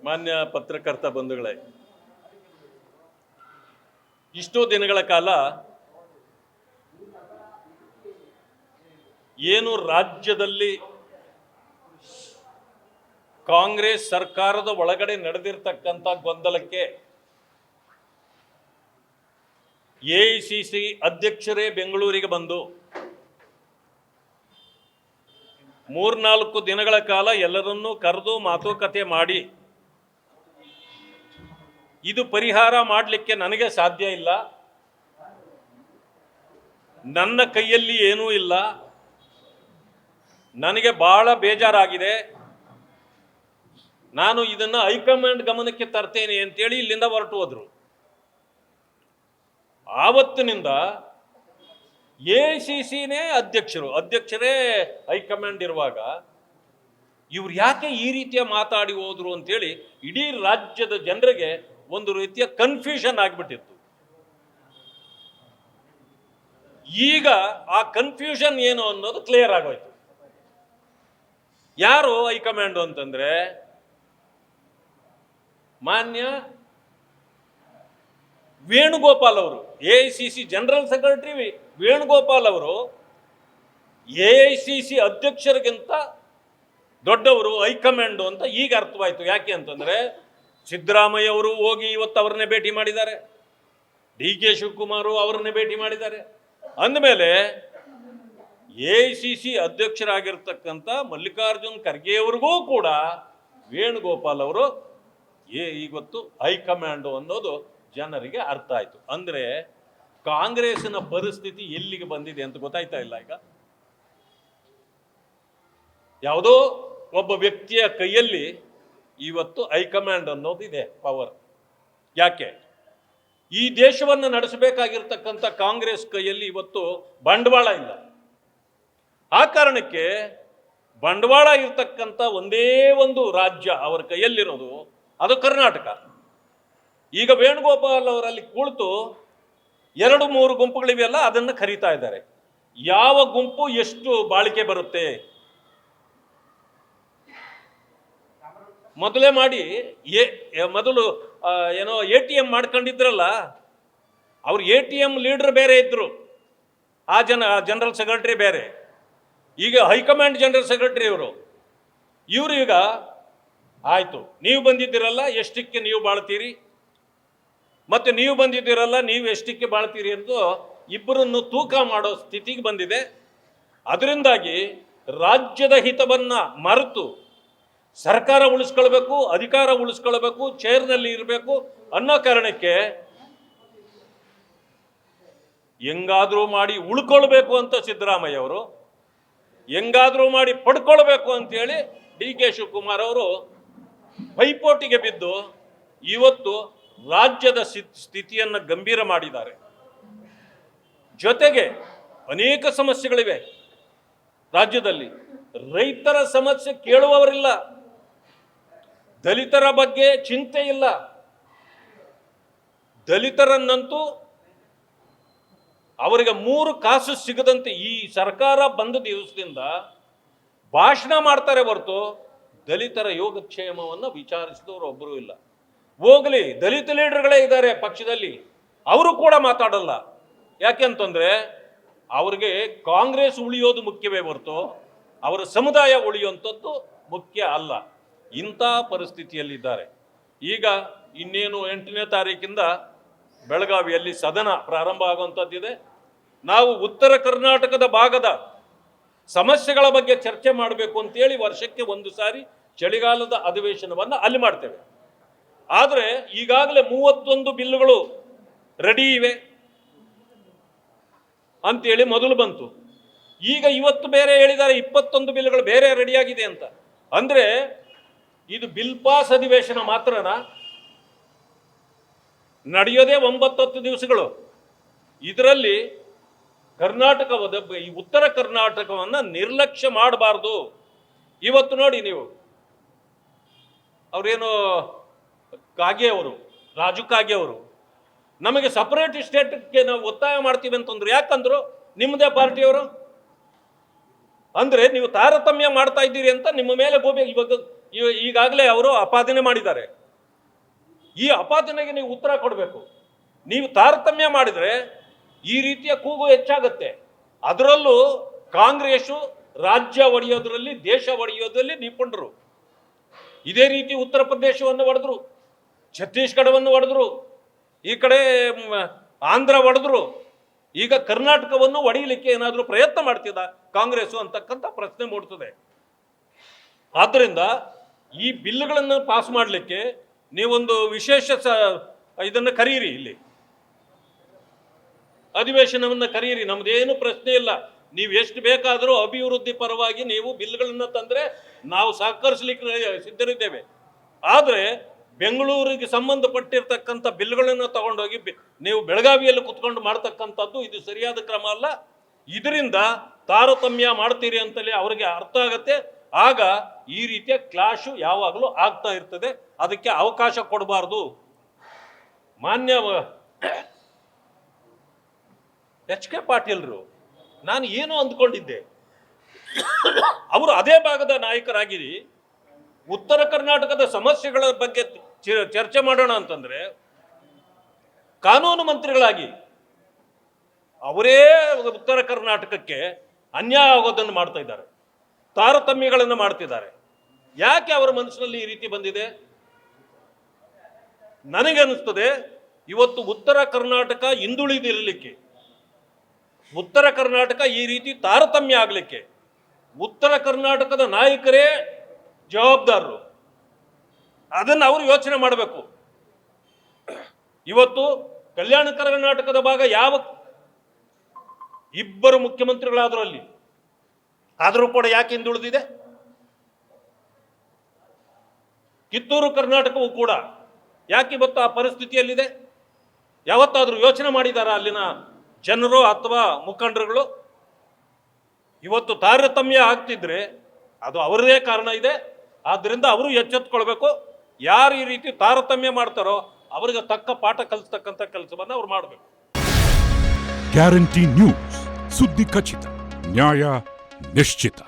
ಮಾನ್ಯ ಪತ್ರಕರ್ತ ಬಂಧುಗಳೇ, ಇಷ್ಟೋ ದಿನಗಳ ಕಾಲ ಏನು ರಾಜ್ಯದಲ್ಲಿ ಕಾಂಗ್ರೆಸ್ ಸರ್ಕಾರದ ಒಳಗಡೆ ನಡೆದಿರ್ತಕ್ಕಂಥ ಗೊಂದಲಕ್ಕೆ ಎಐಸಿಸಿ ಅಧ್ಯಕ್ಷರೇ ಬೆಂಗಳೂರಿಗೆ ಬಂದು 3-4 ದಿನಗಳ ಕಾಲ ಎಲ್ಲರನ್ನೂ ಕರೆದು ಮಾತುಕತೆ ಮಾಡಿ ಇದು ಪರಿಹಾರ ಮಾಡಲಿಕ್ಕೆ ನನಗೆ ಸಾಧ್ಯ ಇಲ್ಲ, ನನ್ನ ಕೈಯಲ್ಲಿ ಏನೂ ಇಲ್ಲ, ನನಗೆ ಬಹಳ ಬೇಜಾರಾಗಿದೆ, ನಾನು ಇದನ್ನು ಹೈಕಮಾಂಡ್ ಗಮನಕ್ಕೆ ತರ್ತೇನೆ ಅಂತೇಳಿ ಇಲ್ಲಿಂದ ಹೊರಟು ಹೋದರು. ಆವತ್ತಿನಿಂದ ಎಐಸಿಸಿನೇ ಅಧ್ಯಕ್ಷರೇ ಹೈಕಮಾಂಡ್ ಇರುವಾಗ ಇವ್ರು ಯಾಕೆ ಈ ರೀತಿಯ ಮಾತಾಡಿ ಹೋದ್ರು ಅಂತೇಳಿ ಇಡೀ ರಾಜ್ಯದ ಜನರಿಗೆ ಒಂದು ರೀತಿಯ ಕನ್ಫ್ಯೂಷನ್ ಆಗಿಬಿಟ್ಟಿತ್ತು. ಈಗ ಆ ಕನ್ಫ್ಯೂಷನ್ ಏನು ಅನ್ನೋದು ಕ್ಲಿಯರ್ ಆಗೋಯ್ತು. ಯಾರು ಹೈಕಮಾಂಡ್ ಅಂತಂದ್ರೆ ಮಾನ್ಯ ವೇಣುಗೋಪಾಲ್ ಅವರು, ಎಐಸಿಸಿ ಜನರಲ್ ಸೆಕ್ರೆಟರಿ ವೇಣುಗೋಪಾಲ್ ಅವರು ಎಐಸಿಸಿ ಅಧ್ಯಕ್ಷರಿಗಿಂತ ದೊಡ್ಡವರು ಹೈಕಮಾಂಡ್ ಅಂತ ಈಗ ಅರ್ಥವಾಯ್ತು. ಯಾಕೆ ಅಂತಂದ್ರೆ ಸಿದ್ದರಾಮಯ್ಯ ಅವರು ಹೋಗಿ ಇವತ್ತು ಅವ್ರನ್ನೇ ಭೇಟಿ ಮಾಡಿದ್ದಾರೆ, ಡಿ.ಕೆ. ಶಿವಕುಮಾರ್ ಅವರನ್ನೇ ಭೇಟಿ ಮಾಡಿದ್ದಾರೆ. ಅಂದಮೇಲೆ ಎಐಸಿಸಿ ಅಧ್ಯಕ್ಷರಾಗಿರ್ತಕ್ಕಂಥ ಮಲ್ಲಿಕಾರ್ಜುನ್ ಖರ್ಗೆ ಅವರಿಗೂ ಕೂಡ ವೇಣುಗೋಪಾಲ್ ಅವರು ಇವತ್ತು ಹೈಕಮಾಂಡ್ ಅನ್ನೋದು ಜನರಿಗೆ ಅರ್ಥ ಆಯ್ತು. ಅಂದ್ರೆ ಕಾಂಗ್ರೆಸ್ನ ಪರಿಸ್ಥಿತಿ ಎಲ್ಲಿಗೆ ಬಂದಿದೆ ಅಂತ ಗೊತ್ತಾಯ್ತಾ ಇಲ್ಲ. ಈಗ ಯಾವುದೋ ಒಬ್ಬ ವ್ಯಕ್ತಿಯ ಕೈಯಲ್ಲಿ ಇವತ್ತು ಹೈಕಮಾಂಡ್ ಅನ್ನೋದಿದೆ ಪವರ್. ಯಾಕೆ? ಈ ದೇಶವನ್ನು ನಡೆಸಬೇಕಾಗಿರ್ತಕ್ಕಂಥ ಕಾಂಗ್ರೆಸ್ ಕೈಯಲ್ಲಿ ಇವತ್ತು ಬಂಡವಾಳ ಇಲ್ಲ. ಆ ಕಾರಣಕ್ಕೆ ಬಂಡವಾಳ ಇರ್ತಕ್ಕಂಥ ಒಂದೇ ಒಂದು ರಾಜ್ಯ ಅವರ ಕೈಯಲ್ಲಿರೋದು ಅದು ಕರ್ನಾಟಕ. ಈಗ ವೇಣುಗೋಪಾಲ್ ಅವರಲ್ಲಿ ಕುಳಿತು 2-3 ಗುಂಪುಗಳಿವೆಯಲ್ಲ ಅದನ್ನು ಕರೀತಾ ಇದ್ದಾರೆ. ಯಾವ ಗುಂಪು ಎಷ್ಟು ಬಾಳಿಕೆ ಬರುತ್ತೆ ಮೊದಲೇ ಮಾಡಿ. ಮೊದಲು ಏನೋ ATM ಮಾಡ್ಕೊಂಡಿದ್ರಲ್ಲ, ಅವ್ರು ATM ಲೀಡರ್ ಬೇರೆ ಇದ್ರು, ಆ ಜನರಲ್ ಸೆಕ್ರೆಟರಿ ಬೇರೆ. ಈಗ ಹೈಕಮಾಂಡ್ ಜನರಲ್ ಸೆಕ್ರೆಟರಿ ಇವರು ಈಗ ಆಯ್ತು, ನೀವು ಬಂದಿದ್ದೀರಲ್ಲ ಎಷ್ಟಕ್ಕೆ ನೀವು ಬಾಳ್ತೀರಿ, ಮತ್ತೆ ನೀವು ಬಂದಿದ್ದೀರಲ್ಲ ನೀವು ಎಷ್ಟಕ್ಕೆ ಬಾಳ್ತೀರಿ ಎಂದು ಇಬ್ಬರನ್ನು ತೂಕ ಮಾಡೋ ಸ್ಥಿತಿಗೆ ಬಂದಿದೆ. ಅದರಿಂದಾಗಿ ರಾಜ್ಯದ ಹಿತವನ್ನ ಮರೆತು ಸರ್ಕಾರ ಉಳಿಸ್ಕೊಳ್ಬೇಕು, ಅಧಿಕಾರ ಉಳಿಸ್ಕೊಳ್ಬೇಕು, ಚೇರ್ನಲ್ಲಿ ಇರಬೇಕು ಅನ್ನೋ ಕಾರಣಕ್ಕೆ ಹೆಂಗಾದ್ರೂ ಮಾಡಿ ಉಳ್ಕೊಳ್ಬೇಕು ಅಂತ ಸಿದ್ದರಾಮಯ್ಯ ಅವರು, ಹೆಂಗಾದ್ರೂ ಮಾಡಿ ಪಡ್ಕೊಳ್ಬೇಕು ಅಂತೇಳಿ ಡಿ.ಕೆ. ಶಿವಕುಮಾರ್ ಅವರು ಪೈಪೋಟಿಗೆ ಬಿದ್ದು ಇವತ್ತು ರಾಜ್ಯದ ಸ್ಥಿತಿಯನ್ನು ಗಂಭೀರ ಮಾಡಿದ್ದಾರೆ. ಜೊತೆಗೆ ಅನೇಕ ಸಮಸ್ಯೆಗಳಿವೆ ರಾಜ್ಯದಲ್ಲಿ. ರೈತರ ಸಮಸ್ಯೆ ಕೇಳುವವರಿಲ್ಲ, ದಲಿತರ ಬಗ್ಗೆ ಚಿಂತೆ ಇಲ್ಲ. ದಲಿತರನ್ನಂತೂ ಅವರಿಗೆ 3 ಕಾಸು ಸಿಗದಂತೆ ಈ ಸರ್ಕಾರ ಬಂದ ದಿವಸದಿಂದ ಭಾಷಣ ಮಾಡ್ತಾರೆ ಹೊರತು ದಲಿತರ ಯೋಗಕ್ಷೇಮವನ್ನು ವಿಚಾರಿಸಿದವರು ಒಬ್ಬರು ಇಲ್ಲ. ಹೋಗಲಿ, ದಲಿತ ಲೀಡರ್ಗಳೇ ಇದ್ದಾರೆ ಪಕ್ಷದಲ್ಲಿ, ಅವರು ಕೂಡ ಮಾತಾಡಲ್ಲ. ಯಾಕೆಂತಂದ್ರೆ ಅವ್ರಿಗೆ ಕಾಂಗ್ರೆಸ್ ಉಳಿಯೋದು ಮುಖ್ಯವೇ ಹೊರತು ಅವರ ಸಮುದಾಯ ಉಳಿಯುವಂಥದ್ದು ಮುಖ್ಯ ಅಲ್ಲ. ಇಂಥ ಪರಿಸ್ಥಿತಿಯಲ್ಲಿದ್ದಾರೆ. ಈಗ ಇನ್ನೇನು 8ನೇ ತಾರೀಕಿಂದ ಬೆಳಗಾವಿಯಲ್ಲಿ ಸದನ ಪ್ರಾರಂಭ ಆಗುವಂಥದ್ದಿದೆ. ನಾವು ಉತ್ತರ ಕರ್ನಾಟಕದ ಭಾಗದ ಸಮಸ್ಯೆಗಳ ಬಗ್ಗೆ ಚರ್ಚೆ ಮಾಡಬೇಕು ಅಂತೇಳಿ ವರ್ಷಕ್ಕೆ 1 ಸಾರಿ ಚಳಿಗಾಲದ ಅಧಿವೇಶನವನ್ನು ಅಲ್ಲಿ ಮಾಡ್ತೇವೆ. ಆದರೆ ಈಗಾಗಲೇ 31 ಬಿಲ್ಗಳು ರೆಡಿ ಇವೆ ಅಂತೇಳಿ ಮೊದಲು ಬಂತು. ಈಗ ಇವತ್ತು ಬೇರೆ ಹೇಳಿದ್ದಾರೆ 21 ಬಿಲ್ಗಳು ಬೇರೆ ರೆಡಿಯಾಗಿದೆ ಅಂತ. ಅಂದ್ರೆ ಇದು ಬಿಲ್ ಪಾಸ್ ಅಧಿವೇಶನ ಮಾತ್ರನಾ? ನಡೆಯೋದೇ 9-10 ದಿವಸಗಳು. ಇದರಲ್ಲಿ ಕರ್ನಾಟಕದ ಈ ಉತ್ತರ ಕರ್ನಾಟಕವನ್ನು ನಿರ್ಲಕ್ಷ್ಯ ಮಾಡಬಾರ್ದು. ಇವತ್ತು ನೋಡಿ ನೀವು, ಅವರೇನು ರಾಜು ಕಾಗೆ ಅವರು ನಮಗೆ ಸಪರೇಟ್ ಸ್ಟೇಟ್ಗೆ ನಾವು ಒತ್ತಾಯ ಮಾಡ್ತೀವಿ ಅಂತಂದ್ರು. ಯಾಕಂದ್ರು ನಿಮ್ಮದೇ ಪಾರ್ಟಿಯವರು. ಅಂದ್ರೆ ನೀವು ತಾರತಮ್ಯ ಮಾಡ್ತಾ ಇದ್ದೀರಿ ಅಂತ ನಿಮ್ಮ ಮೇಲೆ ಇವಾಗ ಈಗಾಗಲೇ ಅವರು ಆಪಾದನೆ ಮಾಡಿದ್ದಾರೆ. ಈ ಆಪಾದನೆಗೆ ನೀವು ಉತ್ತರ ಕೊಡಬೇಕು. ನೀವು ತಾರತಮ್ಯ ಮಾಡಿದರೆ ಈ ರೀತಿಯ ಕೂಗು ಹೆಚ್ಚಾಗುತ್ತೆ. ಅದರಲ್ಲೂ ಕಾಂಗ್ರೆಸ್ಸು ರಾಜ್ಯ ಒಡೆಯೋದ್ರಲ್ಲಿ, ದೇಶ ಒಡೆಯೋದ್ರಲ್ಲಿ ನಿಪುಣರು. ಇದೇ ರೀತಿ ಉತ್ತರ ಪ್ರದೇಶವನ್ನು ಒಡೆದ್ರು, ಛತ್ತೀಸ್ಗಢವನ್ನು ಒಡೆದ್ರು, ಈ ಕಡೆ ಆಂಧ್ರ ಒಡೆದ್ರು. ಈಗ ಕರ್ನಾಟಕವನ್ನು ಒಡೆಯಲಿಕ್ಕೆ ಏನಾದರೂ ಪ್ರಯತ್ನ ಮಾಡ್ತಿದ್ದ ಕಾಂಗ್ರೆಸ್ಸು ಅಂತಕ್ಕಂಥ ಪ್ರಶ್ನೆ ಮೂಡ್ತದೆ. ಆದ್ದರಿಂದ ಈ ಬಿಲ್ಗಳನ್ನು ಪಾಸ್ ಮಾಡಲಿಕ್ಕೆ ನೀವೊಂದು ವಿಶೇಷ ಇದನ್ನು ಕರೀರಿ, ಇಲ್ಲಿ ಅಧಿವೇಶನವನ್ನು ಕರೀರಿ, ನಮ್ದೇನು ಪ್ರಶ್ನೆ ಇಲ್ಲ. ನೀವು ಎಷ್ಟು ಬೇಕಾದರೂ ಅಭಿವೃದ್ಧಿ ಪರವಾಗಿ ನೀವು ಬಿಲ್ಗಳನ್ನು ತಂದರೆ ನಾವು ಸಹಕರಿಸಲಿಕ್ಕೆ ಸಿದ್ಧರಿದ್ದೇವೆ. ಆದರೆ ಬೆಂಗಳೂರಿಗೆ ಸಂಬಂಧಪಟ್ಟಿರ್ತಕ್ಕಂಥ ಬಿಲ್ಗಳನ್ನು ತಗೊಂಡೋಗಿ ನೀವು ಬೆಳಗಾವಿಯಲ್ಲಿ ಕುತ್ಕೊಂಡು ಮಾಡ್ತಕ್ಕಂಥದ್ದು ಇದು ಸರಿಯಾದ ಕ್ರಮ ಅಲ್ಲ. ಇದರಿಂದ ತಾರತಮ್ಯ ಮಾಡ್ತೀರಿ ಅಂತಲೇ ಅವರಿಗೆ ಅರ್ಥ ಆಗತ್ತೆ. ಆಗ ಈ ರೀತಿಯ ಕ್ಲಾಶು ಯಾವಾಗಲೂ ಆಗ್ತಾ ಇರ್ತದೆ. ಅದಕ್ಕೆ ಅವಕಾಶ ಕೊಡಬಾರ್ದು. ಮಾನ್ಯ ಎಚ್.ಕೆ. ಪಾಟೀಲ್ರು, ನಾನು ಏನು ಅಂದ್ಕೊಂಡಿದ್ದೆ, ಅವರು ಅದೇ ಭಾಗದ ನಾಯಕರಾಗಿ ಉತ್ತರ ಕರ್ನಾಟಕದ ಸಮಸ್ಯೆಗಳ ಬಗ್ಗೆ ಚರ್ಚೆ ಮಾಡೋಣ ಅಂತಂದ್ರೆ ಕಾನೂನು ಮಂತ್ರಿಗಳಾಗಿ ಅವರೇ ಉತ್ತರ ಕರ್ನಾಟಕಕ್ಕೆ ಅನ್ಯಾಯ ಆಗೋದನ್ನು ಮಾಡ್ತಾ ಇದ್ದಾರೆ, ತಾರತಮ್ಯಗಳನ್ನು ಮಾಡ್ತಿದ್ದಾರೆ. ಯಾಕೆ ಅವರ ಮನಸ್ಸಿನಲ್ಲಿ ಈ ರೀತಿ ಬಂದಿದೆ? ನನಗೆ ಅನಿಸ್ತದೆ, ಇವತ್ತು ಉತ್ತರ ಕರ್ನಾಟಕ ಹಿಂದುಳಿದಿರಲಿಕ್ಕೆ, ಉತ್ತರ ಕರ್ನಾಟಕ ಈ ರೀತಿ ತಾರತಮ್ಯ ಆಗಲಿಕ್ಕೆ ಉತ್ತರ ಕರ್ನಾಟಕದ ನಾಯಕರೇ ಜವಾಬ್ದಾರರು. ಅದನ್ನು ಅವರು ಯೋಚನೆ ಮಾಡಬೇಕು. ಇವತ್ತು ಕಲ್ಯಾಣ ಕರ್ನಾಟಕದ ಭಾಗ ಯಾವ ಇಬ್ಬರು ಮುಖ್ಯಮಂತ್ರಿಗಳಾದರೂ ಅಲ್ಲಿ, ಆದರೂ ಕೂಡ ಯಾಕೆ ಹಿಂದುಳಿದಿದೆ? ಕಿತ್ತೂರು ಕರ್ನಾಟಕವೂ ಕೂಡ ಯಾಕೆ ಇವತ್ತು ಆ ಪರಿಸ್ಥಿತಿಯಲ್ಲಿದೆ? ಯಾವತ್ತಾದರೂ ಯೋಚನೆ ಮಾಡಿದಾರ ಅಲ್ಲಿನ ಜನರು ಅಥವಾ ಮುಖಂಡರುಗಳು? ಇವತ್ತು ತಾರತಮ್ಯ ಆಗ್ತಿದ್ರೆ ಅದು ಅವರದೇ ಕಾರಣ ಇದೆ. ಆದ್ದರಿಂದ ಅವರು ಎಚ್ಚೆತ್ತುಕೊಳ್ಬೇಕು. ಯಾರು ಈ ರೀತಿ ತಾರತಮ್ಯ ಮಾಡ್ತಾರೋ ಅವರಿಗೆ ತಕ್ಕ ಪಾಠ ಕಲಿಸ್ತಕ್ಕಂಥ ಕೆಲಸವನ್ನು ಅವ್ರು ಮಾಡಬೇಕು. ಗ್ಯಾರಂಟಿ ನ್ಯೂಸ್, ಸುದ್ದಿ ಖಚಿತ, ನ್ಯಾಯ ನಿಶ್ಚಿತ.